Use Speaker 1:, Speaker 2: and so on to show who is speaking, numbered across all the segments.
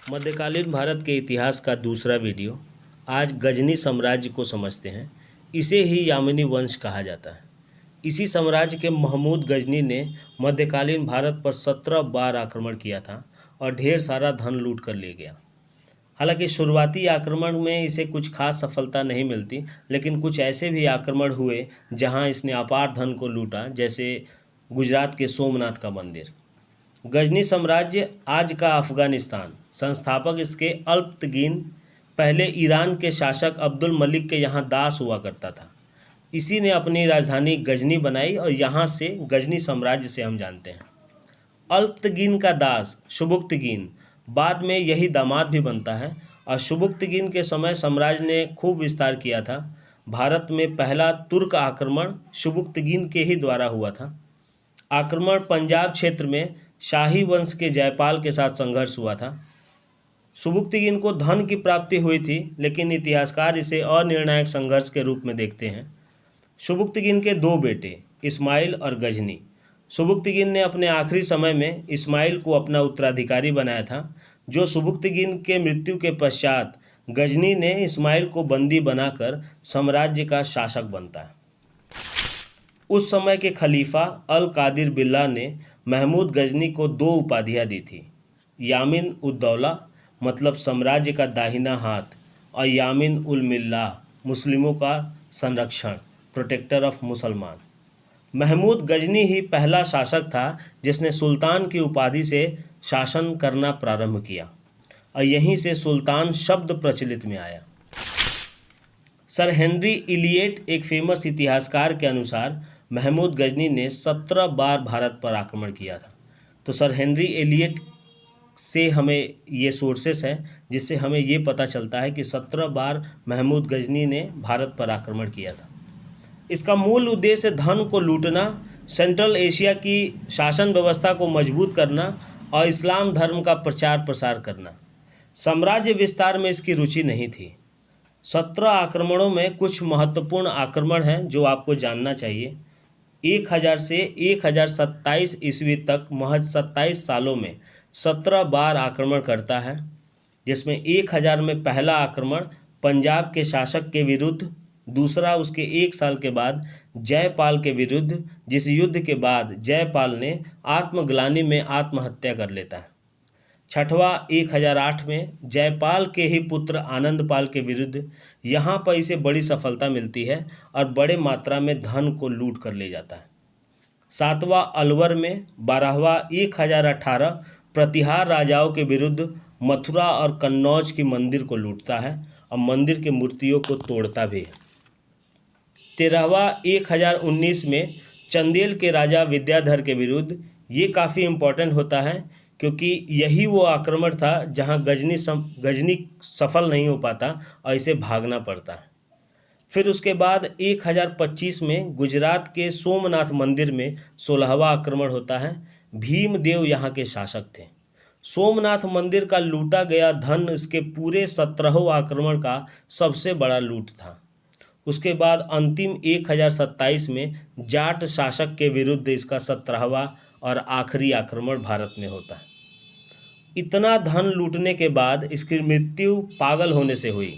Speaker 1: मध्यकालीन भारत के इतिहास का दूसरा वीडियो। आज गजनी साम्राज्य को समझते हैं। इसे ही यामिनी वंश कहा जाता है। इसी साम्राज्य के महमूद गजनी ने मध्यकालीन भारत पर 17 बार आक्रमण किया था और ढेर सारा धन लूट कर ले गया। हालांकि शुरुआती आक्रमण में इसे कुछ खास सफलता नहीं मिलती, लेकिन कुछ ऐसे भी आक्रमण हुए जहां इसने अपार धन को लूटा, जैसे गुजरात के सोमनाथ का मंदिर। गजनी साम्राज्य आज का अफगानिस्तान। संस्थापक इसके अल्पतगीन पहले ईरान के शासक अब्दुल मलिक के यहाँ दास हुआ करता था। इसी ने अपनी राजधानी गजनी बनाई और यहाँ से गजनी साम्राज्य से हम जानते हैं। अल्पतगीन का दास शुबुक्तगीन बाद में यही दामाद भी बनता है और शुबुक्तगीन के समय साम्राज्य ने खूब विस्तार किया था। भारत में पहला तुर्क आक्रमण शुबुक्तगीन के ही द्वारा हुआ था। आक्रमण पंजाब क्षेत्र में शाही वंश के जयपाल के साथ संघर्ष हुआ था। शुबुक्तगीन को धन की प्राप्ति हुई थी, लेकिन इतिहासकार इसे अनिर्णायक संघर्ष के रूप में देखते हैं। शुबुक्तगीन के दो बेटे इस्माइल और गजनी। शुबुक्तगीन ने अपने आखिरी समय में इस्माइल को अपना उत्तराधिकारी बनाया था, जो शुबुक्तगीन के मृत्यु के पश्चात गजनी ने इस्माइल को बंदी बनाकर साम्राज्य का शासक बनता है। उस समय के खलीफा अल कादिर बिल्ला ने महमूद गजनी को दो उपाधियां दी थी। यामिन उद्दौला मतलब साम्राज्य का दाहिना हाथ, और यामिन उल मिल्लाह मुस्लिमों का संरक्षण, प्रोटेक्टर ऑफ मुसलमान। महमूद गजनी ही पहला शासक था जिसने सुल्तान की उपाधि से शासन करना प्रारंभ किया और यहीं से सुल्तान शब्द प्रचलित में आया। सर हेनरी इलियट एक फेमस इतिहासकार के अनुसार महमूद गजनी ने 17 बार भारत पर आक्रमण किया था। तो सर हेनरी इलियट से हमें ये सोर्सेस हैं जिससे हमें ये पता चलता है कि 17 बार महमूद गजनी ने भारत पर आक्रमण किया था। इसका मूल उद्देश्य धन को लूटना, सेंट्रल एशिया की शासन व्यवस्था को मजबूत करना और इस्लाम धर्म का प्रचार प्रसार करना। साम्राज्य विस्तार में इसकी रुचि नहीं थी। 17 आक्रमणों में कुछ महत्वपूर्ण आक्रमण हैं जो आपको जानना चाहिए। 1000 से 1027 ईस्वी तक महज 27 सालों में 17 बार आक्रमण करता है, जिसमें 1000 में पहला आक्रमण पंजाब के शासक के विरुद्ध, दूसरा उसके 1 साल के बाद जयपाल के विरुद्ध, जिस युद्ध के बाद जयपाल ने आत्मग्लानि में आत्महत्या कर लेता है। छठवां 1008 में जयपाल के ही पुत्र आनंदपाल के विरुद्ध। यहाँ पर इसे बड़ी सफलता मिलती है और बड़े मात्रा में धन को लूट कर ले जाता है। 7वां अलवर में। 12वां 1018 प्रतिहार राजाओं के विरुद्ध मथुरा और कन्नौज की मंदिर को लूटता है और मंदिर की मूर्तियों को तोड़ता भी है। 13वां 1019 में चंदेल के राजा विद्याधर के विरुद्ध। ये काफ़ी इम्पोर्टेंट होता है क्योंकि यही वो आक्रमण था जहां गजनी सफल नहीं हो पाता और इसे भागना पड़ता है। फिर उसके बाद 1025 में गुजरात के सोमनाथ मंदिर में 16वां आक्रमण होता है। भीमदेव यहाँ के शासक थे। सोमनाथ मंदिर का लूटा गया धन इसके पूरे 17वें आक्रमण का सबसे बड़ा लूट था। उसके बाद अंतिम 1027 में जाट शासक के विरुद्ध इसका 17वां और आखिरी आक्रमण भारत में होता है। इतना धन लूटने के बाद इसकी मृत्यु पागल होने से हुई।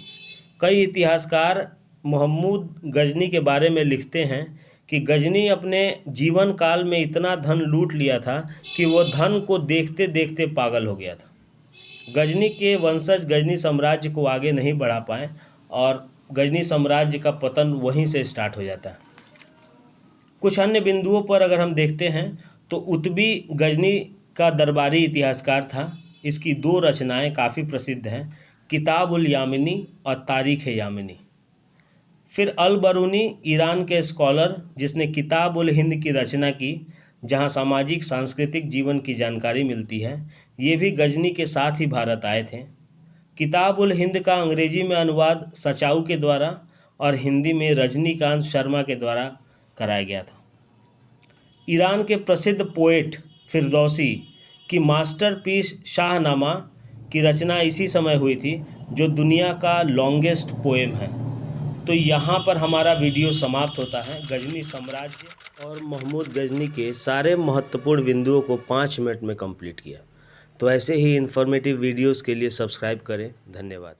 Speaker 1: कई इतिहासकार महमूद गजनी के बारे में लिखते हैं कि गजनी अपने जीवन काल में इतना धन लूट लिया था कि वो धन को देखते देखते पागल हो गया था। गजनी के वंशज गजनी साम्राज्य को आगे नहीं बढ़ा पाए और गजनी साम्राज्य का पतन वहीं से स्टार्ट हो जाता है। कुछ अन्य बिंदुओं पर अगर हम देखते हैं तो उतबी गजनी का दरबारी इतिहासकार था। इसकी 2 रचनाएं काफ़ी प्रसिद्ध हैं, किताब उल यामिनी और तारीख़ यामिनी। फिर अल बरूनी ईरान के स्कॉलर जिसने किताब उल हिंद की रचना की, जहां सामाजिक सांस्कृतिक जीवन की जानकारी मिलती है। ये भी गजनी के साथ ही भारत आए थे। किताब उल हिंद का अंग्रेजी में अनुवाद सचाऊ के द्वारा और हिंदी में रजनीकांत शर्मा के द्वारा कराया गया था। ईरान के प्रसिद्ध पोएट फिरदौसी की मास्टरपीस शाहनामा की रचना इसी समय हुई थी, जो दुनिया का लॉन्गेस्ट पोएम है। तो यहाँ पर हमारा वीडियो समाप्त होता है। गजनी साम्राज्य और महमूद गजनी के सारे महत्वपूर्ण बिंदुओं को 5 मिनट में कंप्लीट किया। तो ऐसे ही इन्फॉर्मेटिव वीडियोस के लिए सब्सक्राइब करें। धन्यवाद।